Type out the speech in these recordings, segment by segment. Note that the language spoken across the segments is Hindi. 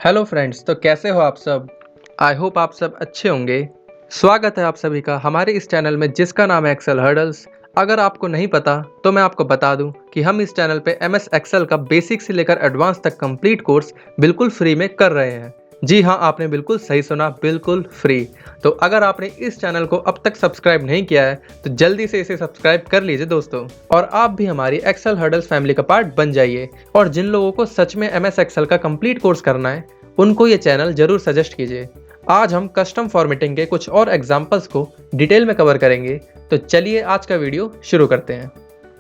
हेलो फ्रेंड्स, तो कैसे हो आप सब। आई होप आप सब अच्छे होंगे। स्वागत है आप सभी का हमारे इस चैनल में जिसका नाम है एक्सेल हर्डल्स। अगर आपको नहीं पता तो मैं आपको बता दूं कि हम इस चैनल पे एमएस एक्सेल का बेसिक से लेकर एडवांस तक कंप्लीट कोर्स बिल्कुल फ्री में कर रहे हैं। जी हाँ, आपने बिल्कुल सही सुना, बिल्कुल फ्री। तो अगर आपने इस चैनल को अब तक सब्सक्राइब नहीं किया है तो जल्दी से इसे सब्सक्राइब कर लीजिए दोस्तों, और आप भी हमारी एक्सेल हर्डल्स फैमिली का पार्ट बन जाइए। और जिन लोगों को सच में एमएस एक्सेल का कंप्लीट कोर्स करना है उनको ये चैनल जरूर सजेस्ट कीजिए। आज हम कस्टम फॉर्मेटिंग के कुछ और एग्जांपल्स को डिटेल में कवर करेंगे। तो चलिए आज का वीडियो शुरू करते हैं।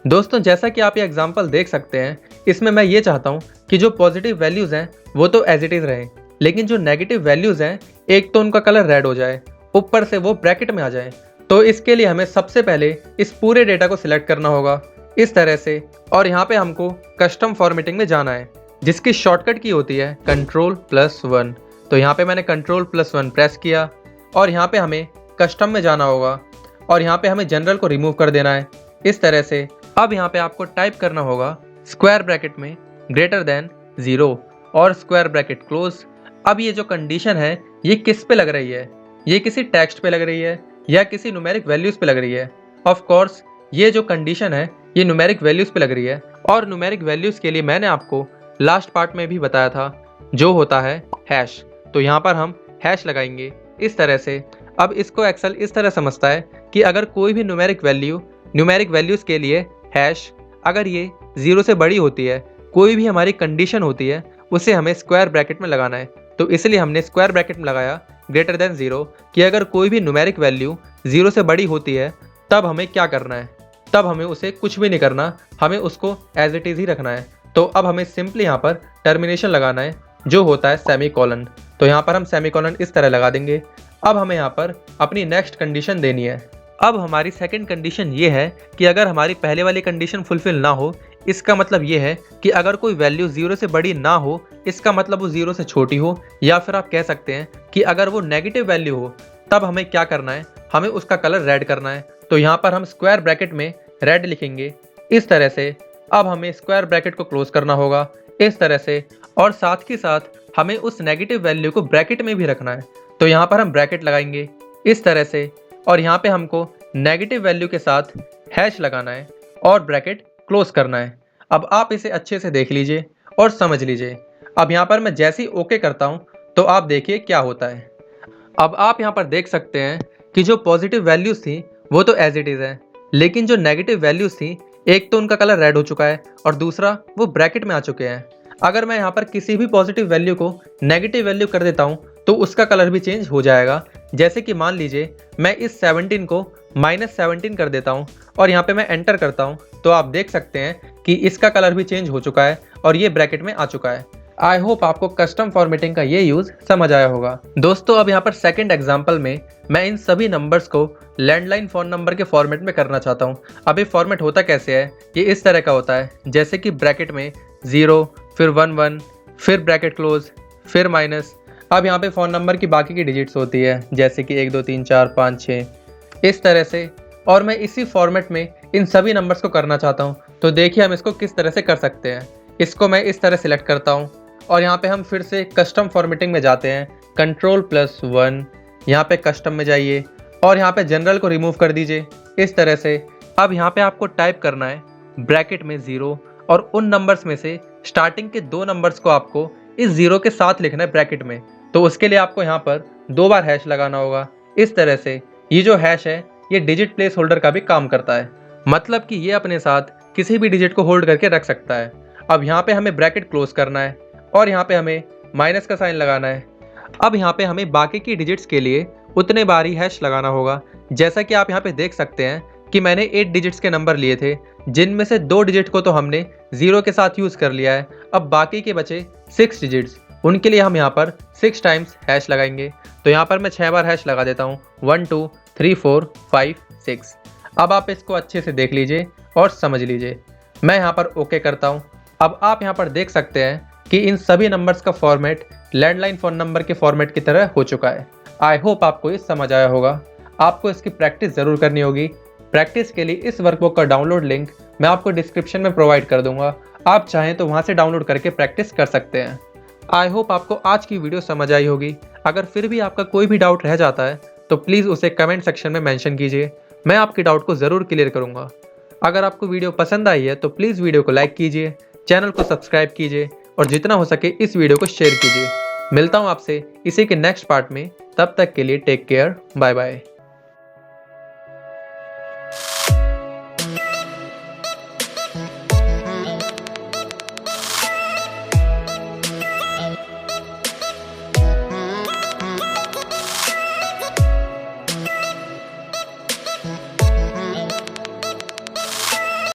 दोस्तों, जैसा कि आप ये एग्जांपल देख सकते हैं, इसमें मैं ये चाहता हूँ कि जो पॉजिटिव वैल्यूज हैं वो तो एज इट इज रहें, लेकिन जो नेगेटिव वैल्यूज हैं एक तो उनका कलर रेड हो जाए, ऊपर से वो ब्रैकेट में आ जाए। तो इसके लिए हमें सबसे पहले इस पूरे डेटा को सिलेक्ट करना होगा इस तरह से, और यहाँ पे हमको कस्टम फॉर्मेटिंग में जाना है जिसकी शॉर्टकट की होती है Ctrl+1। तो यहाँ पे मैंने Ctrl+1 प्रेस किया और यहाँ पे हमें कस्टम में जाना होगा और यहाँ पे हमें जनरल को रिमूव कर देना है इस तरह से। अब यहाँ पे आपको टाइप करना होगा स्क्वायर ब्रैकेट में >0 और स्क्वायर ब्रैकेट क्लोज। अब ये जो कंडीशन है ये किस पे लग रही है, ये किसी टेक्स्ट पे लग रही है या किसी न्यूमेरिक वैल्यूज पे लग रही है। ऑफ कोर्स ये जो कंडीशन है ये न्यूमेरिक वैल्यूज पे लग रही है, और न्यूमेरिक वैल्यूज के लिए मैंने आपको लास्ट पार्ट में भी बताया था जो होता है हैश। तो यहाँ पर हम हैश लगाएंगे इस तरह से। अब इसको एक्सेल इस तरह समझता है कि अगर कोई भी न्यूमेरिक वैल्यूज के लिए हैश अगर ये 0 से बड़ी होती है, कोई भी हमारी कंडीशन होती है, उसे हमें स्क्वायर ब्रैकेट में लगाना है। तो इसलिए हमने स्क्वायर ब्रैकेट में लगाया >0 कि अगर कोई भी न्यूमेरिक वैल्यू 0 से बड़ी होती है तब हमें क्या करना है, तब हमें उसे कुछ भी नहीं करना, हमें उसको एज इट इज ही रखना है। तो अब हमें सिंपली यहाँ पर टर्मिनेशन लगाना है जो होता है सेमीकोलन। तो यहाँ पर हम सेमीकोलन इस तरह लगा देंगे। अब हमें यहाँ पर अपनी नेक्स्ट कंडीशन देनी है। अब हमारी सेकंड कंडीशन ये है कि अगर हमारी पहले वाली कंडीशन फुलफिल ना हो, इसका मतलब ये है कि अगर कोई वैल्यू 0 से बड़ी ना हो, इसका मतलब वो 0 से छोटी हो, या फिर आप कह सकते हैं कि अगर वो नेगेटिव वैल्यू हो तब हमें क्या करना है, हमें उसका कलर रेड करना है। तो यहाँ पर हम स्क्वायर ब्रैकेट में रेड लिखेंगे इस तरह से। अब हमें स्क्वायर ब्रैकेट को क्लोज करना होगा इस तरह से, और साथ ही साथ हमें उस नेगेटिव वैल्यू को ब्रैकेट में भी रखना है। तो यहाँ पर हम ब्रैकेट लगाएंगे इस तरह से, और यहाँ पे हमको नेगेटिव वैल्यू के साथ हैश लगाना है और ब्रैकेट क्लोज करना है। अब आप इसे अच्छे से देख लीजिए और समझ लीजिए। अब यहाँ पर मैं जैसे ही ओके करता हूँ तो आप देखिए क्या होता है। अब आप यहाँ पर देख सकते हैं कि जो पॉजिटिव वैल्यूज थी वो तो एज इट इज है, लेकिन जो नेगेटिव वैल्यूज थी एक तो उनका कलर रेड हो चुका है और दूसरा वो ब्रैकेट में आ चुके हैं। अगर मैं यहाँ पर किसी भी पॉजिटिव वैल्यू को नेगेटिव वैल्यू कर देता हूँ तो उसका कलर भी चेंज हो जाएगा। जैसे कि मान लीजिए मैं इस 17 को -17 कर देता हूँ और यहाँ पे मैं एंटर करता हूँ, तो आप देख सकते हैं कि इसका कलर भी चेंज हो चुका है और ये ब्रैकेट में आ चुका है। आई होप आपको कस्टम फॉर्मेटिंग का ये यूज समझ आया होगा। दोस्तों, अब यहाँ पर सेकंड एग्जांपल में मैं इन सभी नंबर्स को लैंडलाइन फ़ोन नंबर के फॉर्मेट में करना चाहता हूँ। अब ये फॉर्मेट होता कैसे है, ये इस तरह का होता है जैसे कि ब्रैकेट में 0 फिर 11 फिर ब्रैकेट क्लोज फिर माइनस। अब यहाँ पे फ़ोन नंबर की बाकी की डिजिट्स होती है जैसे कि 1 2 3 4 5 6 इस तरह से, और मैं इसी फॉर्मेट में इन सभी नंबर्स को करना चाहता हूँ। तो देखिए हम इसको किस तरह से कर सकते हैं। इसको मैं इस तरह सिलेक्ट करता हूँ और यहाँ पे हम फिर से कस्टम फॉर्मेटिंग में जाते हैं Ctrl+1। यहाँ पे कस्टम में जाइए और यहाँ पे जनरल को रिमूव कर दीजिए इस तरह से। अब यहाँ पे आपको टाइप करना है ब्रैकेट में 0 और उन नंबर्स में से स्टार्टिंग के 2 नंबर्स को आपको इस 0 के साथ लिखना है ब्रैकेट में। तो उसके लिए आपको यहाँ पर 2 बार हैश लगाना होगा इस तरह से। ये जो हैश है ये डिजिट प्लेस होल्डर का भी काम करता है, मतलब कि ये अपने साथ किसी भी डिजिट को होल्ड करके रख सकता है। अब यहाँ पे हमें ब्रैकेट क्लोज करना है और यहाँ पे हमें माइनस का साइन लगाना है। अब यहाँ पे हमें बाकी की डिजिट्स के लिए उतने बार ही हैश लगाना होगा। जैसा कि आप यहाँ पे देख सकते हैं कि मैंने 8 डिजिट्स के नंबर लिए थे, जिनमें से 2 डिजिट को तो हमने 0 के साथ यूज़ कर लिया है। अब बाकी के बचे 6 डिजिट्स, उनके लिए हम यहाँ पर 6 टाइम्स हैश लगाएंगे। तो यहाँ पर मैं 6 बार हैश लगा देता हूँ 1 2 3 4 5 6। अब आप इसको अच्छे से देख लीजिए और समझ लीजिए। मैं यहाँ पर ओके करता हूँ। अब आप यहाँ पर देख सकते हैं कि इन सभी नंबर्स का फॉर्मेट लैंडलाइन फ़ोन नंबर के फॉर्मेट की तरह हो चुका है। आई होप आपको ये समझ आया होगा। आपको इसकी प्रैक्टिस ज़रूर करनी होगी। प्रैक्टिस के लिए इस वर्कबुक का डाउनलोड लिंक मैं आपको डिस्क्रिप्शन में प्रोवाइड कर दूंगा। आप चाहें तो वहाँ से डाउनलोड करके प्रैक्टिस कर सकते हैं। आई होप आपको आज की वीडियो समझ आई होगी। अगर फिर भी आपका कोई भी डाउट रह जाता है तो प्लीज़ उसे कमेंट सेक्शन में मेंशन कीजिए, मैं आपके डाउट को ज़रूर क्लियर करूँगा। अगर आपको वीडियो पसंद आई है तो प्लीज़ वीडियो को लाइक कीजिए, चैनल को सब्सक्राइब कीजिए और जितना हो सके इस वीडियो को शेयर कीजिए। मिलता हूँ आपसे इसी के नेक्स्ट पार्ट में, तब तक के लिए टेक केयर, बाय बाय।